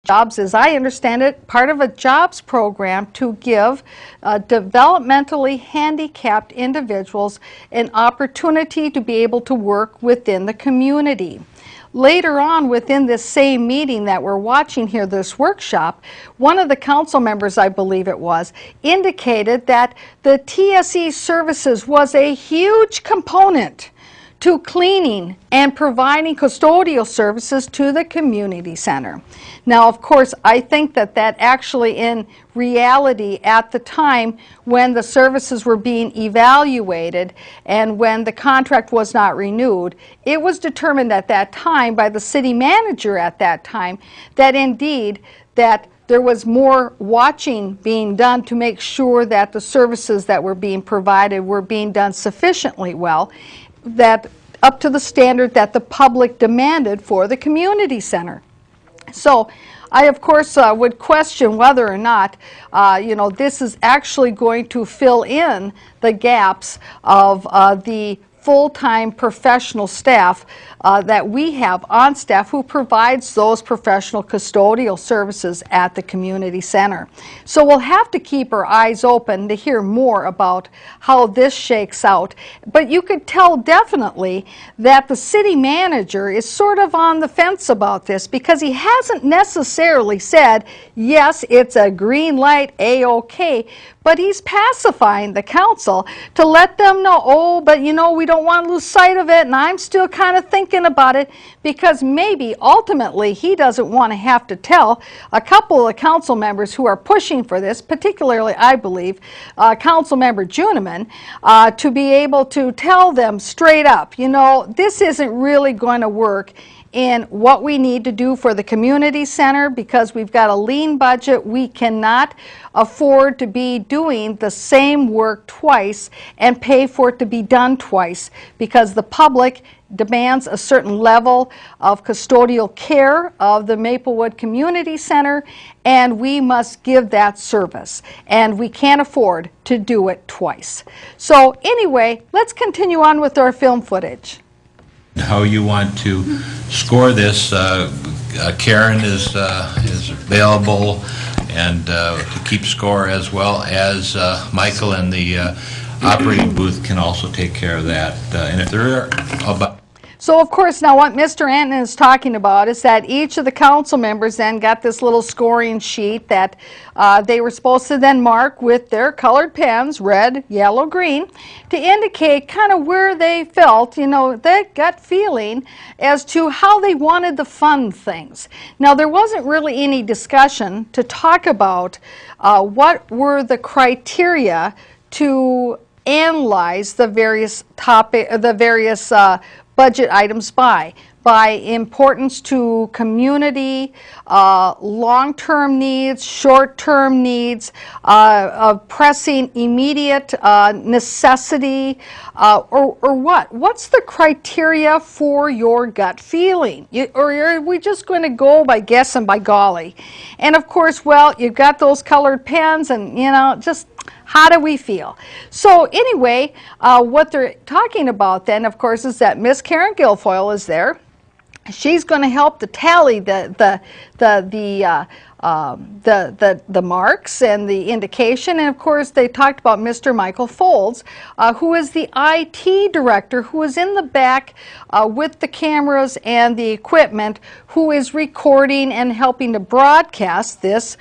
jobs, as I understand it, part of a jobs program to give developmentally handicapped individuals an opportunity to be able to work within the community. Later on within this same meeting that we're watching here, this workshop, one of the council members, I believe it was, indicated that the TSE services was a huge component to cleaning and providing custodial services to the community center. Now, of course, I think that actually in reality at the time when the services were being evaluated and when the contract was not renewed, it was determined at that time by the city manager at that time that indeed that there was more watching being done to make sure that the services that were being provided were being done sufficiently well, that up to the standard that the public demanded for the community center. So I, of course, would question whether or not, this is actually going to fill in the gaps of the full-time professional staff that we have on staff who provides those professional custodial services at the community center. So we'll have to keep our eyes open to hear more about how this shakes out. But you could tell definitely that the city manager is sort of on the fence about this because he hasn't necessarily said, yes, it's a green light, A-OK, but he's pacifying the council to let them know, oh, but we don't want to lose sight of it, and I'm still kind of thinking about it, because maybe ultimately he doesn't want to have to tell a couple of council members who are pushing for this, particularly I believe Council Member Juniman, to be able to tell them straight up, this isn't really going to work in what we need to do for the community center because we've got a lean budget. We cannot afford to be doing the same work twice and pay for it to be done twice because the public demands a certain level of custodial care of the Maplewood Community Center, and we must give that service, and we can't afford to do it twice. So anyway, let's continue on with our film footage. How you want to score this. Karen is available and to keep score, as well as Michael and the operating booth can also take care of that. And if there are about... So of course now what Mr. Anton is talking about is that each of the council members then got this little scoring sheet that they were supposed to then mark with their colored pens, red, yellow, green, to indicate kind of where they felt, their gut feeling as to how they wanted to fund things. Now there wasn't really any discussion to talk about what were the criteria to analyze the various budget items by importance to community, long-term needs, short-term needs, pressing immediate necessity, or what? What's the criteria for your gut feeling? Or are we just going to go by guess and by golly? And of course, well, you've got those colored pens and, just how do we feel? So anyway, what they're talking about then, of course, is that Miss Karen Guilfoyle is there. She's going to help to tally the marks and the indication, and of course they talked about Mr. Michael Folds, who is the IT director, who is in the back with the cameras and the equipment, who is recording and helping to broadcast this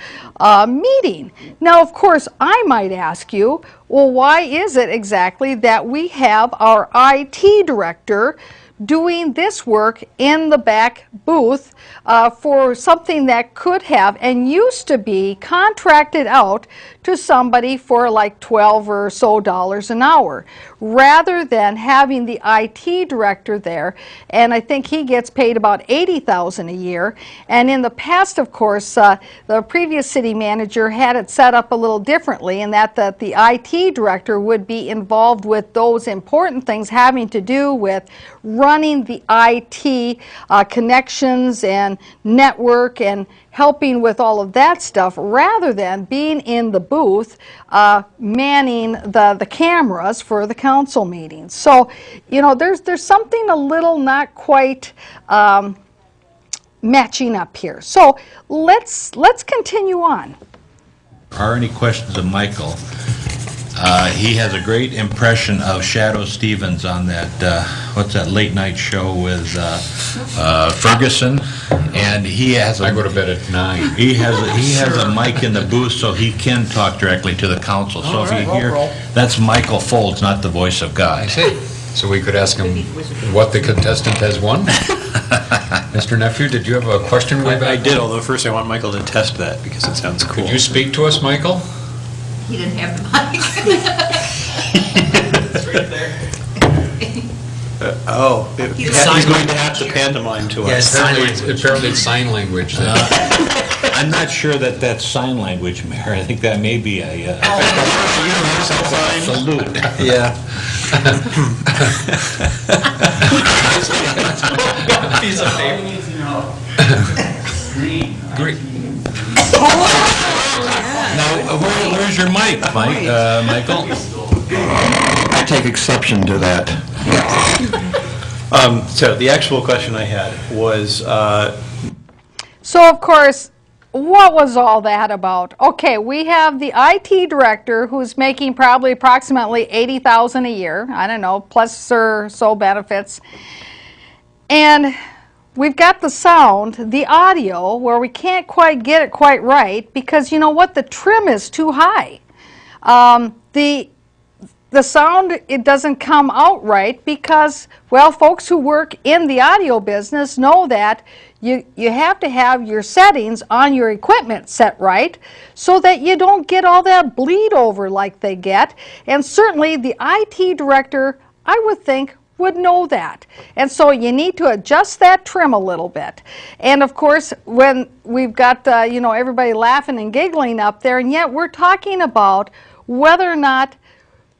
meeting. Now, of course, I might ask you, well, why is it exactly that we have our IT director doing this work in the back booth for something that could have and used to be contracted out to somebody for like $12 or so an hour, rather than having the IT director there, and I think he gets paid about $80,000 a year. And in the past, of course, the previous city manager had it set up a little differently, in that the IT director would be involved with those important things having to do with running the IT connections and network and helping with all of that stuff, rather than being in the booth manning the cameras for the council meetings. So, there's something a little not quite matching up here. So let's continue on. Are any questions of Michael? He has a great impression of Shadow Stevens on that, what's that late night show with Ferguson? And he has I go to bed at 9. He has a mic in the booth so he can talk directly to the council. So if you hear, that's Michael Folds, not the voice of God. I see. So we could ask him what the contestant has won? Mr. Nephew, did you have a question way back? I did, although first I want Michael to test that because it sounds cool. Could you speak to us, Michael? He didn't have the mic. It's right there. He's going to have to pantomime to us. Apparently it's sign language. I'm not sure that that's sign language, Mayor. I think that may be a salute. Yeah. Piece of paper. Green. Now, where's your mic, Michael? I take exception to that. So the actual question I had was, So of course, what was all that about? Okay, we have the IT director who's making probably approximately $80,000 a year. I don't know, plus or so benefits. And we've got the sound, the audio, where we can't quite get it quite right because you know what? The trim is too high. The sound, it doesn't come out right because, well, folks who work in the audio business know that you have to have your settings on your equipment set right so that you don't get all that bleed over like they get. And certainly the IT director, I would think, would know that. And so you need to adjust that trim a little bit. And of course, when we've got, you know, everybody laughing and giggling up there, and yet we're talking about whether or not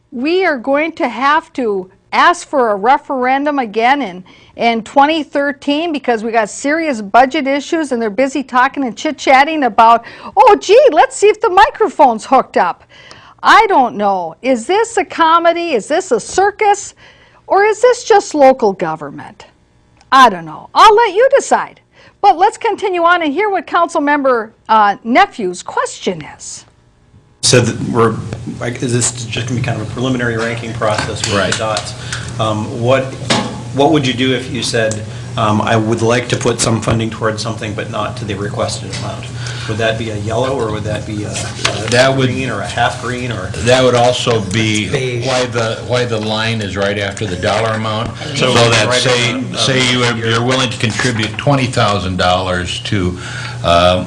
we are going to have to ask for a referendum again in 2013 because we got serious budget issues and they're busy talking and chit-chatting about, oh gee, let's see if the microphone's hooked up. I don't know. Is this a comedy? Is this a circus? Or is this just local government? I don't know. I'll let you decide. But let's continue on and hear what Council Member Nephew's question is. so is this just going to be kind of a preliminary ranking process with Right. the dots? What would you do if you said, I would like to put some funding towards something but not to the requested amount? Would that be a yellow or would that be a green or a half green or? That would also be why the line is right after the dollar amount. So that say you're willing to contribute $20,000 to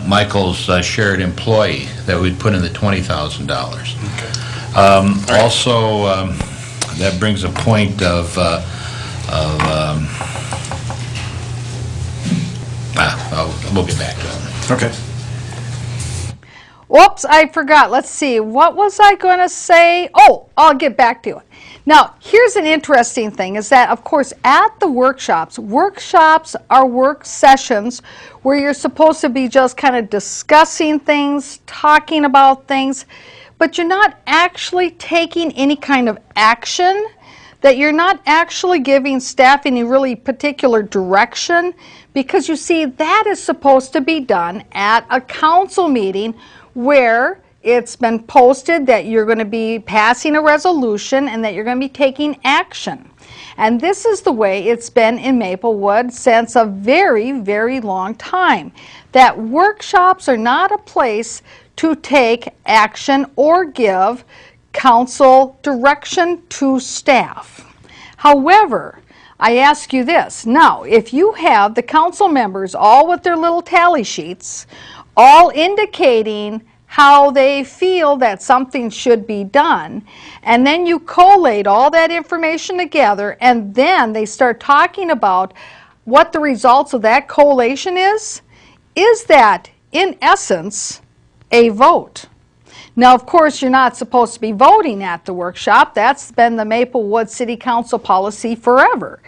Michael's shared employee, that we'd put in the $20,000. Also, that brings a point of we'll get back to it. Okay. Whoops, I forgot. Let's see. What was I going to say? Oh, I'll get back to it. Now, here's an interesting thing is that, of course, at the workshops are work sessions where you're supposed to be just kind of discussing things, talking about things, but you're not actually taking any kind of action, that you're not actually giving staff any really particular direction, because you see, that is supposed to be done at a council meeting where it's been posted that you're going to be passing a resolution and that you're going to be taking action. And this is the way it's been in Maplewood since a very, very long time. That workshops are not a place to take action or give council direction to staff. However, I ask you this. Now, if you have the council members all with their little tally sheets, all indicating how they feel that something should be done, and then you collate all that information together, and then they start talking about what the results of that collation is that, in essence, a vote? Now, of course, you're not supposed to be voting at the workshop. That's been the Maplewood City Council policy forever.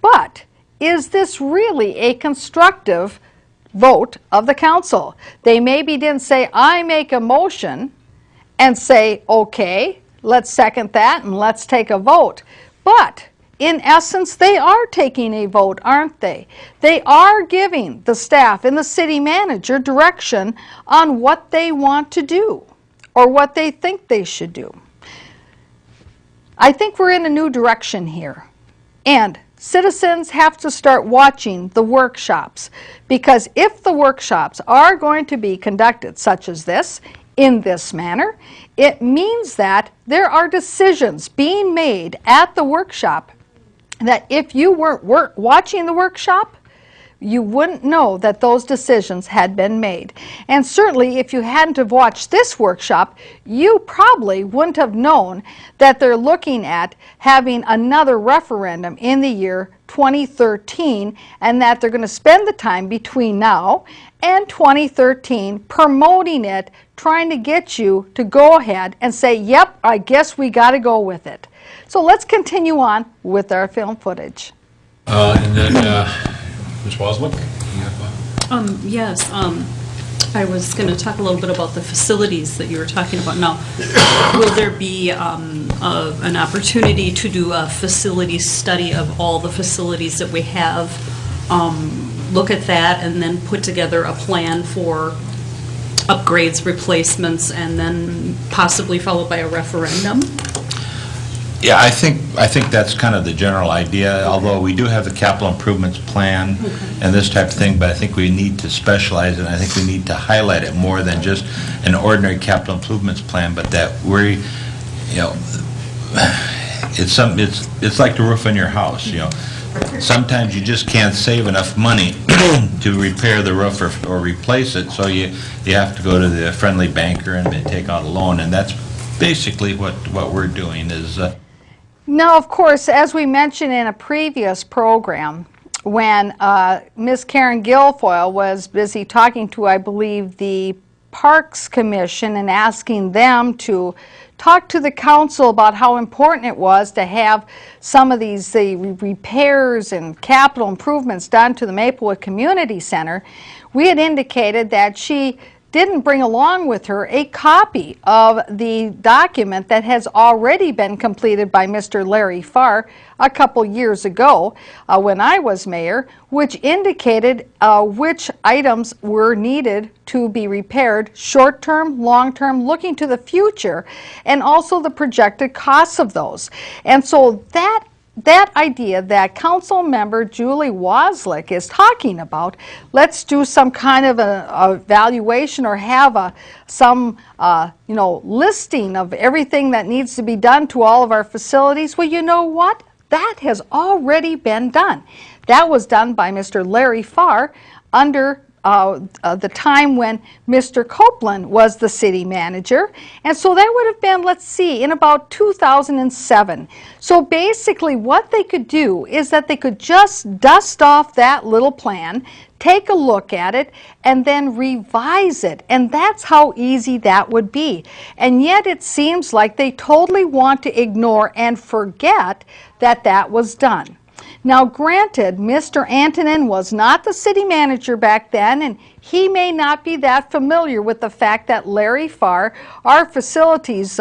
But is this really a constructive vote of the council? They maybe didn't say, I make a motion, and say, okay, let's second that and let's take a vote. But in essence, they are taking a vote, aren't they? They are giving the staff and the city manager direction on what they want to do or what they think they should do. I think we're in a new direction here. And citizens have to start watching the workshops, because if the workshops are going to be conducted such as this, in this manner, it means that there are decisions being made at the workshop that if you weren't watching the workshop, you wouldn't know that those decisions had been made. And certainly if you hadn't have watched this workshop, you probably wouldn't have known that they're looking at having another referendum in the year 2013, and that they're going to spend the time between now and 2013 promoting it, trying to get you to go ahead and say, yep, I guess we got to go with it. So let's continue on with our film footage. And then, Ms. Waslick, you have Yes, I was going to talk a little bit about the facilities that you were talking about. Now, will there be an opportunity to do a facility study of all the facilities that we have, look at that, and then put together a plan for upgrades, replacements, and then possibly followed by a referendum? Yeah, I think that's kind of the general idea, although we do have the capital improvements plan and this type of thing, but I think we need to specialize it, and I think we need to highlight it more than just an ordinary capital improvements plan, but that we, you know, it's like the roof on your house, you know. Sometimes you just can't save enough money to repair the roof or replace it, so you have to go to the friendly banker and take out a loan, and that's basically what we're doing is... Now, of course, as we mentioned in a previous program, when Ms. Karen Guilfoyle was busy talking to, I believe, the Parks Commission and asking them to talk to the council about how important it was to have some of these repairs and capital improvements done to the Maplewood Community Center, we had indicated that she didn't bring along with her a copy of the document that has already been completed by Mr. Larry Farr a couple years ago when I was mayor, which indicated which items were needed to be repaired, short-term, long-term, looking to the future, and also the projected costs of those. And so that idea that Council Member Julie Waslick is talking about, let's do some kind of a evaluation or have some listing of everything that needs to be done to all of our facilities. Well, you know what? That has already been done. That was done by Mr. Larry Farr under the time when Mr. Copeland was the city manager, and so that would have been, let's see, in about 2007. So basically what they could do is that they could just dust off that little plan, take a look at it, and then revise it, and that's how easy that would be. And yet it seems like they totally want to ignore and forget that that was done. Now, granted, Mr. Antonin was not the city manager back then, and he may not be that familiar with the fact that Larry Farr, our facilities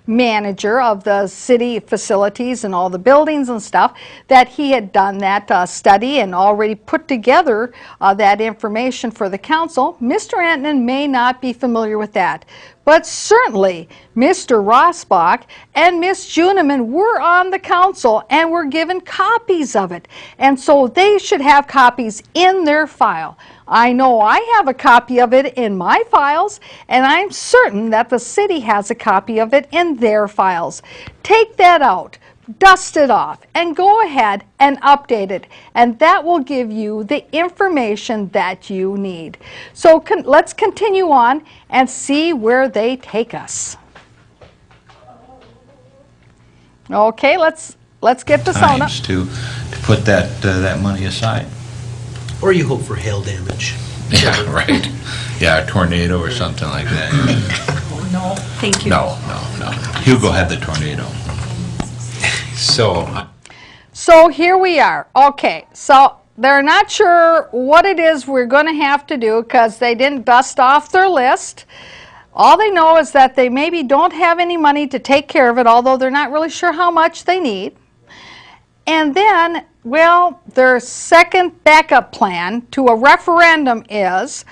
manager of the city facilities and all the buildings and stuff, that he had done that study and already put together that information for the council. Mr. Antonin may not be familiar with that. But certainly, Mr. Rossbach and Ms. Juniman were on the council and were given copies of it. And so they should have copies in their file. I know I have a copy of it in my files, and I'm certain that the city has a copy of it in their files. Take that out, dust it off, and go ahead and update it, and that will give you the information that you need. So let's continue on and see where they take us. Okay, let's get the sound up. Times to put that money aside. Or you hope for hail damage. Yeah, right. Yeah, a tornado or something like that. No. Thank you. No. Hugo had the tornado. So here we are. Okay, so they're not sure what it is we're going to have to do because they didn't dust off their list. All they know is that they maybe don't have any money to take care of it, although they're not really sure how much they need. And then, well, their second backup plan to a referendum is